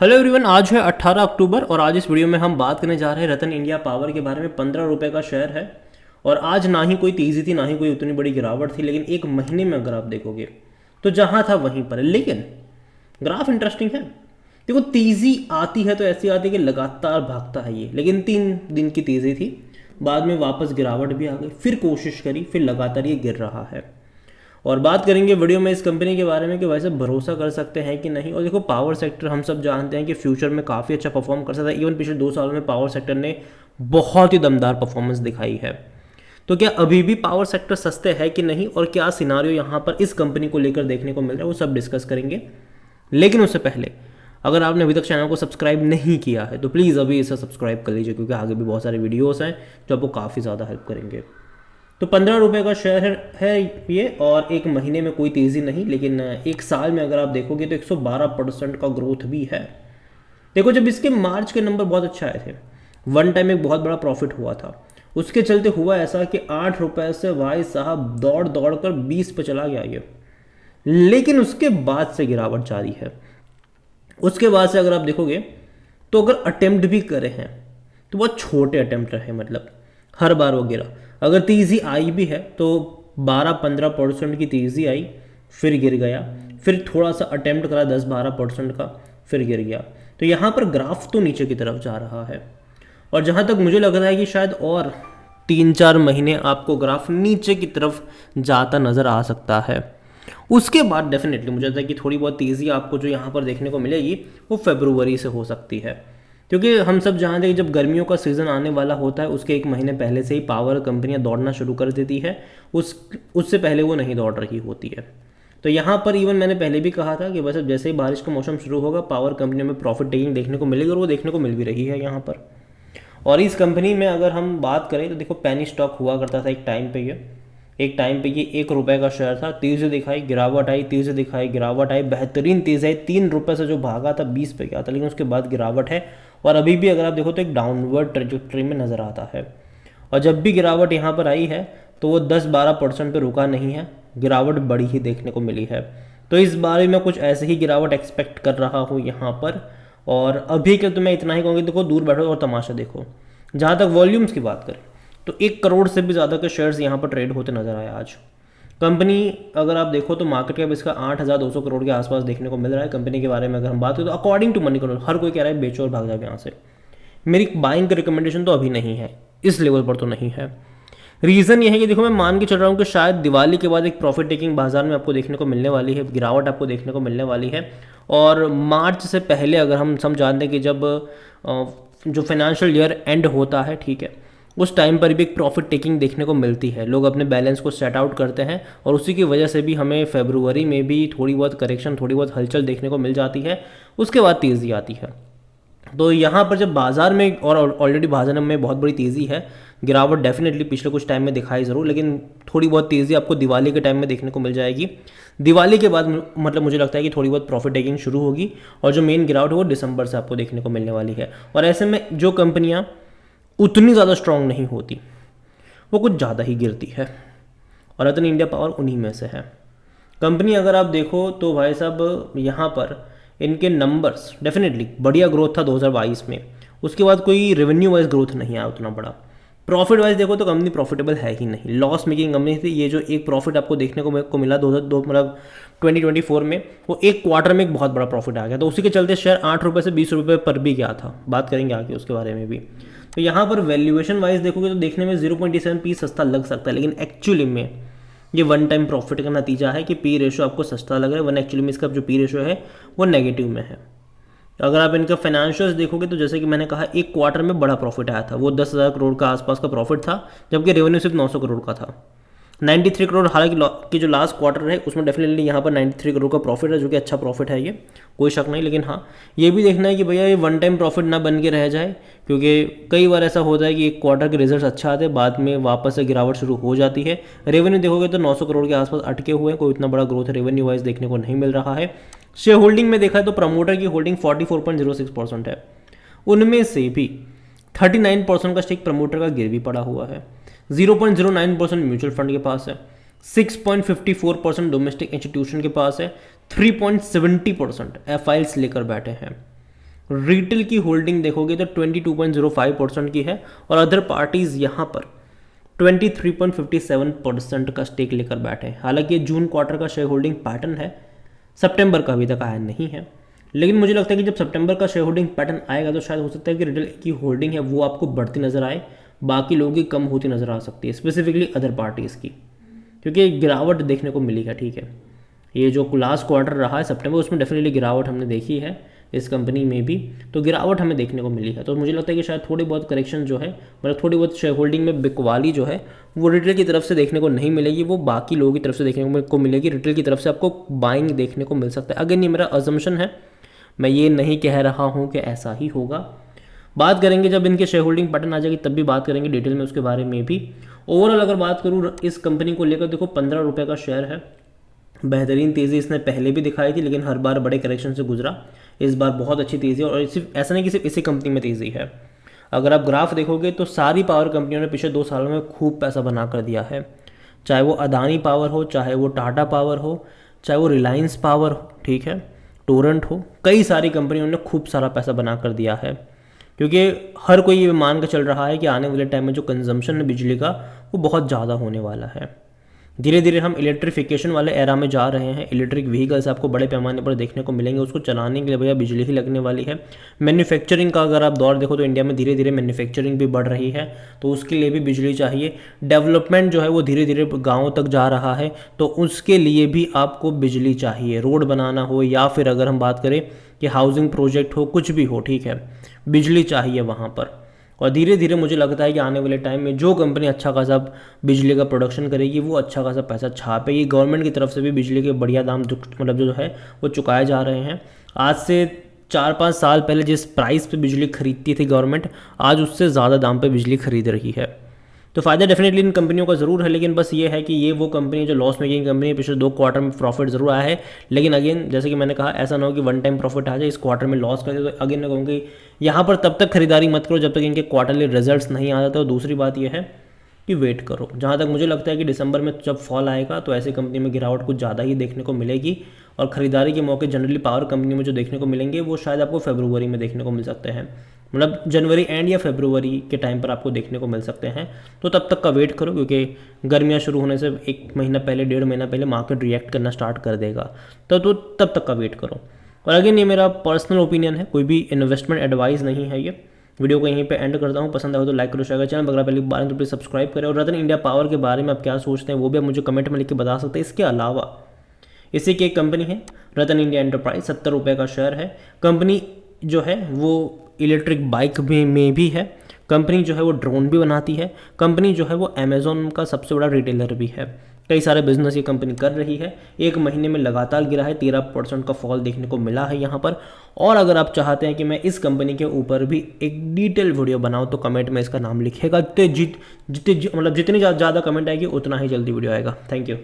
Hello everyone, आज है 18 अक्टूबर और आज इस वीडियो में हम बात करने जा रहे हैं रतन इंडिया पावर के बारे में। 15 रुपये का शेयर है और आज ना ही कोई तेज़ी थी ना ही कोई उतनी बड़ी गिरावट थी, लेकिन एक महीने में अगर आप देखोगे तो जहाँ था वहीं पर है। लेकिन ग्राफ इंटरेस्टिंग है। देखो, तेज़ी आती है तो ऐसी आती है कि लगातार भागता है ये, लेकिन 3 दिन की तेज़ी थी, बाद में वापस गिरावट भी आ गई, फिर कोशिश करी, फिर लगातार ये गिर रहा है। और बात करेंगे वीडियो में इस कंपनी के बारे में कि वैसे भरोसा कर सकते हैं कि नहीं। और देखो, पावर सेक्टर हम सब जानते हैं कि फ्यूचर में काफ़ी अच्छा परफॉर्म कर सकता है। इवन पिछले 2 सालों में पावर सेक्टर ने बहुत ही दमदार परफॉर्मेंस दिखाई है। तो क्या अभी भी पावर सेक्टर सस्ते है कि नहीं, और क्या सिनारियो यहाँ पर इस कंपनी को लेकर देखने को मिल रहा है, वो सब डिस्कस करेंगे। लेकिन उससे पहले अगर आपने अभी तक चैनल को सब्सक्राइब नहीं किया है तो प्लीज़ अभी इसे सब्सक्राइब कर लीजिए, क्योंकि आगे भी बहुत सारे वीडियोस हैं जो आपको काफ़ी ज़्यादा हेल्प करेंगे। तो 15 रुपये का शेयर है ये, और एक महीने में कोई तेज़ी नहीं, लेकिन एक साल में अगर आप देखोगे तो 112% का ग्रोथ भी है। देखो, जब इसके मार्च के नंबर बहुत अच्छा आए थे, वन टाइम एक बहुत बड़ा प्रॉफिट हुआ था, उसके चलते हुआ ऐसा कि 8 रुपये से भाई साहब दौड़ दौड़ कर 20 पे चला गया ये। लेकिन उसके बाद से गिरावट जारी है। उसके बाद से अगर आप देखोगे तो अगर अटेम्प्ट भी करे हैं तो बहुत छोटे अटेम्प्ट रहे, मतलब हर बार वो गिरा। अगर तेज़ी आई भी है तो 12-15% की तेज़ी आई, फिर गिर गया, फिर थोड़ा सा अटेम्प्ट करा 10-12% का, फिर गिर गया। तो यहाँ पर ग्राफ तो नीचे की तरफ जा रहा है, और जहाँ तक मुझे लग रहा है कि शायद और 3-4 महीने आपको ग्राफ नीचे की तरफ जाता नज़र आ सकता है। उसके बाद डेफिनेटली मुझे लगता है कि थोड़ी बहुत तेज़ी आपको जो यहाँ पर देखने को मिलेगी वो फरवरी से हो सकती है, क्योंकि हम सब जानते हैं कि जब गर्मियों का सीज़न आने वाला होता है उसके एक महीने पहले से ही पावर कंपनियां दौड़ना शुरू कर देती है। उससे पहले वो नहीं दौड़ रही होती है। तो यहाँ पर इवन मैंने पहले भी कहा था कि बस अब जैसे ही बारिश का मौसम शुरू होगा पावर कंपनियों में प्रॉफिट टेकिंग देखने को मिलेगी, और वो देखने को मिल भी रही है यहाँ पर। और इस कंपनी में अगर हम बात करें तो देखो, पेनी स्टॉक हुआ करता था एक टाइम पे ये 1 रुपये का शेयर था। तेज़ी दिखाई, गिरावट आई, तेज़ी दिखाई, गिरावट आई, बेहतरीन तेज़ी आई। 3 रुपये से जो भागा था 20 पे गया था, लेकिन उसके बाद गिरावट है। और अभी भी अगर आप देखो तो एक डाउनवर्ड ट्रेजेक्टरी में नज़र आता है। और जब भी गिरावट यहाँ पर आई है तो वो 10-12% पे रुका नहीं है, गिरावट बड़ी ही देखने को मिली है। तो इस बारे में कुछ ऐसे ही गिरावट एक्सपेक्ट कर रहा हूँ यहाँ पर। और अभी के तो मैं इतना ही कहूँगी, देखो दूर बैठो और तमाशा देखो। जहाँ तक वॉल्यूम्स की बात करें तो 1 करोड़ से भी ज़्यादा के शेयर्स यहाँ पर ट्रेड होते नजर आए आज। कंपनी अगर आप देखो तो मार्केट कैप इसका 8,200 करोड़ के आसपास देखने को मिल रहा है। कंपनी के बारे में अगर हम बात करें तो अकॉर्डिंग टू मनी करोड़ हर कोई कह रहा है बेचो और भाग जाओ यहाँ से। मेरी बाइंग की रिकमेंडेशन तो अभी नहीं है, इस लेवल पर तो नहीं है। रीज़न ये है कि देखो, मैं मान के चल रहा हूँ कि शायद दिवाली के बाद एक प्रॉफिट टेकिंग बाजार में आपको देखने को मिलने वाली है, गिरावट आपको देखने को मिलने वाली है। और मार्च से पहले अगर हम सब जानते हैं कि जब जो फाइनेंशियल ईयर एंड होता है, ठीक है, उस टाइम पर भी एक प्रॉफिट टेकिंग देखने को मिलती है। लोग अपने बैलेंस को सेट आउट करते हैं, और उसी की वजह से भी हमें फरवरी में भी थोड़ी बहुत करेक्शन, थोड़ी बहुत हलचल देखने को मिल जाती है। उसके बाद तेज़ी आती है। तो यहाँ पर जब बाजार में, और ऑलरेडी बाजार में बहुत बड़ी तेज़ी है, गिरावट डेफिनेटली पिछले कुछ टाइम में दिखाई ज़रूर, लेकिन थोड़ी बहुत तेज़ी आपको दिवाली के टाइम में देखने को मिल जाएगी। दिवाली के बाद मतलब मुझे लगता है कि थोड़ी बहुत प्रॉफिट टेकिंग शुरू होगी, और जो मेन गिरावट है वो दिसंबर से आपको देखने को मिलने वाली है। और ऐसे में जो कंपनियाँ उतनी ज़्यादा स्ट्रांग नहीं होती वो कुछ ज़्यादा ही गिरती है, और रतन इंडिया पावर उन्हीं में से है। कंपनी अगर आप देखो तो भाई साहब यहाँ पर इनके नंबर्स डेफिनेटली बढ़िया ग्रोथ था 2022 में। उसके बाद कोई रेवेन्यू वाइज ग्रोथ नहीं आया उतना बड़ा। प्रॉफिट वाइज देखो तो कंपनी प्रॉफिटेबल है ही नहीं, लॉस मेकिंग कंपनी थी। ये जो एक प्रॉफिट आपको देखने को मिला 2002 मतलब 2024 में, वो एक क्वार्टर में एक बहुत बड़ा प्रॉफिट आ गया। तो उसी के चलते शेयर 8 रुपये से 20 रुपये पर भी गया था, बात करेंगे आगे उसके बारे में भी। तो यहाँ पर वैल्यूएशन वाइज देखोगे तो देखने में 0.7 सस्ता लग सकता है, लेकिन एक्चुअली में ये वन टाइम प्रॉफिट का नतीजा है कि पी रेशो आपको सस्ता लग रहा है, वन एक्चुअली में इसका जो पी रेशो है वो नेगेटिव में है। अगर आप इनका फाइनेंशियल्स देखोगे तो जैसे कि मैंने कहा, एक क्वार्टर में बड़ा प्रॉफिट आया था, वो 10,000 करोड़ का आसपास का प्रॉफिट था, जबकि रेवेन्यू सिर्फ 900 करोड़ का था। 93 करोड़ हालांकि जो लास्ट क्वार्टर है उसमें डेफिनेटली यहाँ पर 93 करोड़ का प्रॉफिट है, जो कि अच्छा प्रॉफिट है, ये कोई शक नहीं। लेकिन हाँ, ये भी देखना है कि भैया ये वन टाइम प्रॉफिट ना बन के रह जाए, क्योंकि कई बार ऐसा होता है कि एक क्वार्टर के रिजल्ट अच्छा आते हैं, बाद में वापस से गिरावट शुरू हो जाती है। रेवेन्यू देखोगे तो 900 करोड़ के आसपास अटके हुए हैं, कोई इतना बड़ा ग्रोथ रेवेन्यू वाइज देखने को नहीं मिल रहा है। शेयर होल्डिंग में देखा है तो प्रमोटर की होल्डिंग 44.06% है, उनमें से भी 39% का स्टेक प्रमोटर का गिर भी पड़ा हुआ है, 0.09% म्यूचुअल फंड के पास है, 6.54% डोमेस्टिक इंस्टीट्यूशन के पास है, 3.70% एफआईएल्स लेकर बैठे हैं। रिटेल की होल्डिंग देखोगे तो 22.05% की है और अदर पार्टीज़ यहाँ पर 23.57% का स्टेक लेकर बैठे हैं। हालांकि जून क्वार्टर का शेयर होल्डिंग पैटर्न है, सितंबर का अभी तक आया नहीं है, लेकिन मुझे लगता है कि जब सितंबर का शेयर होल्डिंग पैटर्न आएगा तो शायद हो सकता है कि रिटेल की होल्डिंग है वो आपको बढ़ती नजर आए, बाकी लोगों की कम होती नजर आ सकती है, स्पेसिफिकली अदर पार्टीज़ की, क्योंकि गिरावट देखने को मिली है। ठीक है, ये जो लास्ट क्वार्टर रहा है सितंबर, उसमें डेफिनेटली गिरावट हमने देखी है इस कंपनी में भी, तो गिरावट हमें देखने को मिली है। तो मुझे लगता है कि शायद थोड़ी बहुत करेक्शन जो है, मतलब थोड़ी बहुत शेयर होल्डिंग में बिकवाली जो है वो रिटेल की तरफ से देखने को नहीं मिलेगी, वो बाकी लोगों की तरफ से देखने को मिलेगी। रिटेल की तरफ से आपको बाइंग देखने को मिल सकता है। अगेन ये मेरा अजम्पशन है, मैं ये नहीं कह रहा हूँ कि ऐसा ही होगा। बात करेंगे जब इनके शेयर होल्डिंग पैटर्न आ जाएगी तब भी बात करेंगे डिटेल में उसके बारे में भी। ओवरऑल अगर बात करूँ इस कंपनी को लेकर, देखो 15 रुपये का शेयर है, बेहतरीन तेज़ी इसने पहले भी दिखाई थी लेकिन हर बार बड़े करेक्शन से गुजरा। इस बार बहुत अच्छी तेज़ी, और सिर्फ ऐसा नहीं कि सिर्फ इसी कंपनी में तेज़ी है। अगर आप ग्राफ देखोगे तो सारी पावर कंपनियों ने पिछले 2 सालों में खूब पैसा बना कर दिया है, चाहे वो अदानी पावर हो, चाहे वो टाटा पावर हो, चाहे वो रिलायंस पावर हो, ठीक है, टोरेंट हो, कई सारी कंपनियों ने खूब सारा पैसा बना कर दिया है, क्योंकि हर कोई ये मान कर चल रहा है कि आने वाले टाइम में जो कंजम्पशन है बिजली का वो बहुत ज़्यादा होने वाला है। धीरे धीरे हम इलेक्ट्रिफिकेशन वाले एरा में जा रहे हैं। इलेक्ट्रिक व्हीकल्स आपको बड़े पैमाने पर देखने को मिलेंगे, उसको चलाने के लिए भैया बिजली ही लगने वाली है। मैन्युफैक्चरिंग का अगर आप दौर देखो तो इंडिया में धीरे धीरे मैन्युफैक्चरिंग भी बढ़ रही है, तो उसके लिए भी बिजली चाहिए। डेवलपमेंट जो है वो धीरे धीरे गाँव तक जा रहा है, तो उसके लिए भी आपको बिजली चाहिए। रोड बनाना हो या फिर अगर हम बात करें कि हाउसिंग प्रोजेक्ट हो, कुछ भी हो, ठीक है, बिजली चाहिए वहाँ पर। और धीरे धीरे मुझे लगता है कि आने वाले टाइम में जो कंपनी अच्छा खासा बिजली का प्रोडक्शन करेगी वो अच्छा खासा पैसा छापेगी। गवर्नमेंट की तरफ से भी बिजली के बढ़िया दाम मतलब जो है वो चुकाए जा रहे हैं। आज से 4-5 साल पहले जिस प्राइस पे बिजली खरीदती थी गवर्नमेंट, आज उससे ज़्यादा दाम पे बिजली खरीद रही है। तो फ़ायदा डेफिनेटली इन कंपनियों का ज़रूर है, लेकिन बस ये है कि ये वो कंपनी जो लॉस मेकिंग कंपनी है, पिछले 2 क्वार्टर में प्रॉफिट ज़रूर आया है, लेकिन अगेन जैसे कि मैंने कहा ऐसा ना हो कि वन टाइम प्रॉफिट आ जाए, इस क्वार्टर में लॉस कर दे, तो अगेन मैं कहूँगी यहाँ पर तब तक खरीदारी मत करो जब तक इनके क्वार्टरली रिजल्ट्स नहीं आ जाते। और दूसरी बात यह है कि वेट करो। जहाँ तक मुझे लगता है कि दिसंबर में जब फॉल आएगा तो ऐसी कंपनी में गिरावट कुछ ज़्यादा ही देखने को मिलेगी, और ख़रीदारी के मौके जनरली पावर कंपनी में जो देखने को मिलेंगे वो शायद आपको फरवरी में देखने को मिल सकते हैं, मतलब जनवरी एंड या फरवरी के टाइम पर आपको देखने को मिल सकते हैं। तो तब तक का वेट करो, क्योंकि गर्मियाँ शुरू होने से 1 महीना पहले, 1.5 महीना पहले मार्केट रिएक्ट करना स्टार्ट कर देगा। तो तब तक का वेट करो। और अगेन ये मेरा पर्सनल ओपिनियन है, कोई भी इन्वेस्टमेंट एडवाइस नहीं है। ये वीडियो को यहीं पे एंड करता हूँ। पसंद आए तो लाइक करो, शेयर करो, चैनल अगर पहले बार तो प्लीज़ सब्सक्राइब करें। और रतन इंडिया पावर के बारे में आप क्या सोचते हैं वो भी आप मुझे कमेंट में लिख के बता सकते हैं। इसके अलावा इसी की एक कंपनी है रतन इंडिया एंटरप्राइज, 70 रुपये का शेयर है। कंपनी जो है वो इलेक्ट्रिक बाइक में भी है, कंपनी जो है वो ड्रोन भी बनाती है, कंपनी जो है वो अमेज़ॉन का सबसे बड़ा रिटेलर भी है। कई सारे बिजनेस ये कंपनी कर रही है। 1 महीने में लगातार गिरा है, 13% का फॉल देखने को मिला है यहाँ पर। और अगर आप चाहते हैं कि मैं इस कंपनी के ऊपर भी एक डिटेल वीडियो बनाऊँ तो कमेंट में इसका नाम लिखेगा। जितनी ज़्यादा कमेंट आएगी उतना ही जल्दी वीडियो आएगा। Thank you.